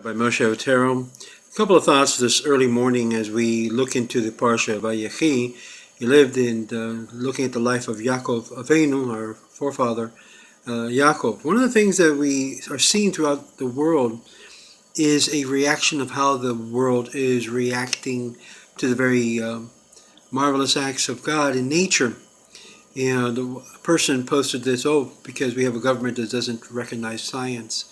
By Moshe Otero. A couple of thoughts this early morning as we look into the Parsha of Yehi. He lived in looking at the life of Yaakov Avinu, our forefather, Yaakov. One of the things that we are seeing throughout the world is a reaction of how the world is reacting to the very marvelous acts of God in nature. And the person posted this, because we have a government that doesn't recognize science.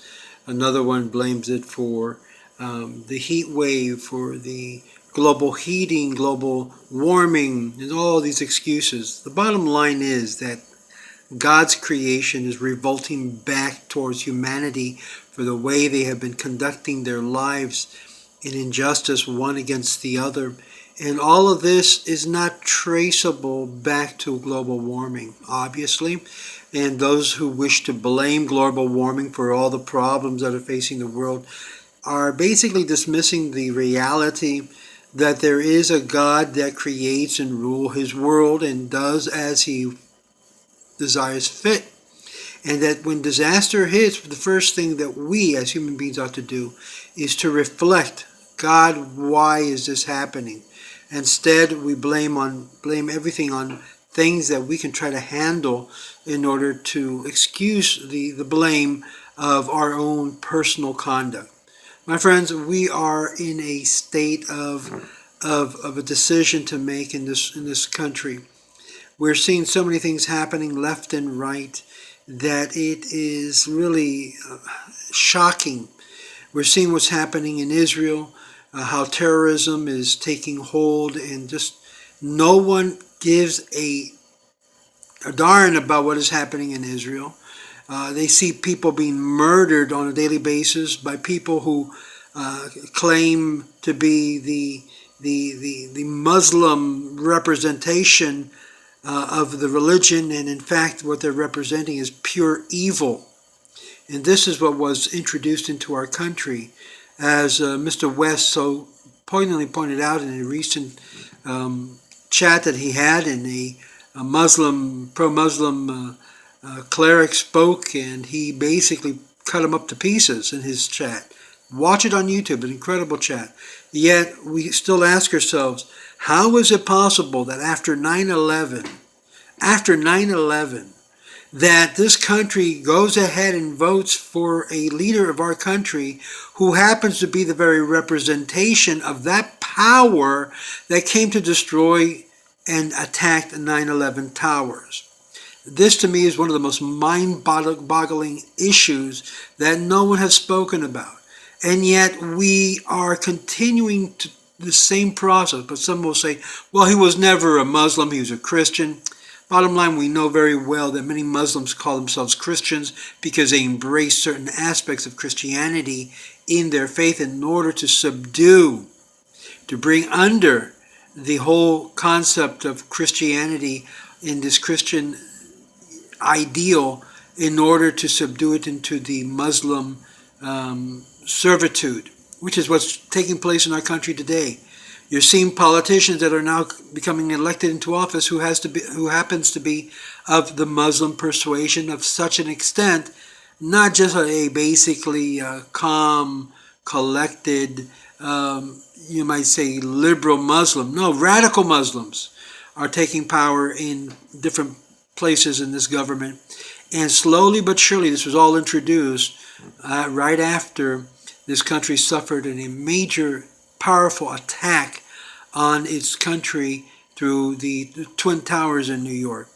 Another one blames it for the heat wave, for the global heating, global warming, and all these excuses. The bottom line is that God's creation is revolting back towards humanity for the way they have been conducting their lives in injustice one against the other. And all of this is not traceable back to global warming, obviously. And those who wish to blame global warming for all the problems that are facing the world are basically dismissing the reality that there is a God that creates and rules his world and does as he desires fit. And that when disaster hits, the first thing that we as human beings ought to do is to reflect, God, why is this happening? Instead, we blame everything on things that we can try to handle in order to excuse the blame of our own personal conduct. My friends, we are in a state of a decision to make in this country. We're seeing so many things happening left and right that it is really shocking. We're seeing what's happening in Israel, how terrorism is taking hold, and just no one gives a darn about what is happening in Israel. They see people being murdered on a daily basis by people who claim to be the Muslim representation of the religion, and in fact what they're representing is pure evil. And this is what was introduced into our country, as Mr. West so poignantly pointed out in a recent chat that he had, in a pro-Muslim cleric spoke, and he basically cut him up to pieces in his chat. Watch it on YouTube, an incredible chat. Yet we still ask ourselves, how is it possible that after 9/11, that this country goes ahead and votes for a leader of our country who happens to be the very representation of that power that came to destroy and attack the 9/11 towers? This to me is one of the most mind-boggling issues that no one has spoken about. And yet we are continuing to the same process. But some will say, well, he was never a Muslim, he was a Christian. Bottom line, we know very well that many Muslims call themselves Christians because they embrace certain aspects of Christianity in their faith in order to subdue, to bring under the whole concept of Christianity in this Christian ideal, in order to subdue it into the Muslim servitude, which is what's taking place in our country today. You're seeing politicians that are now becoming elected into office who happens to be of the Muslim persuasion of such an extent, not just a basically calm, collected, you might say liberal Muslim. No, radical Muslims are taking power in different places in this government. And slowly but surely, this was all introduced right after this country suffered a major, powerful attack on its country through the Twin Towers in New York.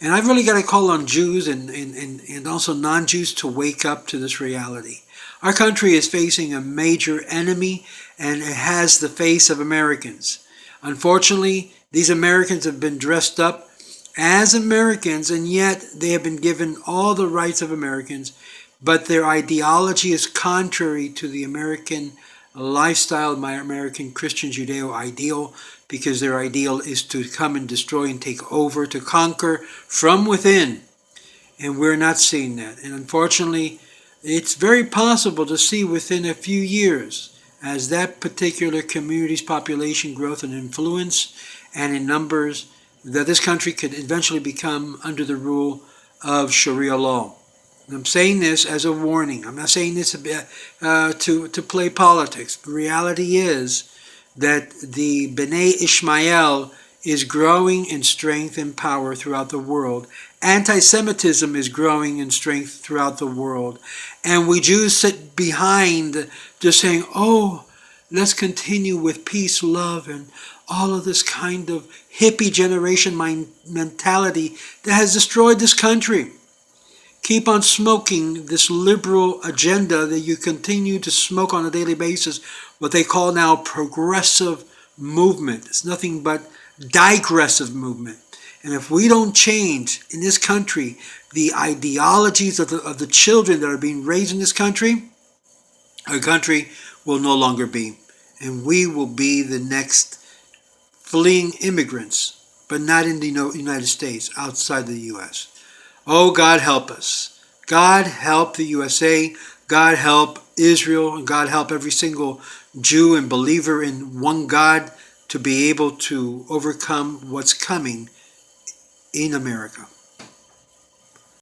And I've really got to call on Jews and also non-Jews to wake up to this reality. Our country is facing a major enemy, and it has the face of Americans. Unfortunately, these Americans have been dressed up as Americans, and yet they have been given all the rights of Americans, but their ideology is contrary to the American lifestyle, my American Christian Judeo ideal, because their ideal is to come and destroy and take over, to conquer from within. And we're not seeing that. And unfortunately, it's very possible to see within a few years, as that particular community's population growth and influence and in numbers, that this country could eventually become under the rule of Sharia law. I'm saying this as a warning. I'm not saying this to play politics. The reality is that the B'nai Ishmael is growing in strength and power throughout the world. Anti-Semitism is growing in strength throughout the world. And we Jews sit behind just saying, oh, let's continue with peace, love, and all of this kind of hippie generation mentality that has destroyed this country. Keep on smoking this liberal agenda that you continue to smoke on a daily basis, what they call now progressive movement. It's nothing but digressive movement. And if we don't change in this country the ideologies of the children that are being raised in this country, our country will no longer be. And we will be the next fleeing immigrants, but not in the United States, outside the U.S. Oh, God help us. God help the USA. God help Israel. And God help every single Jew and believer in one God to be able to overcome what's coming in America.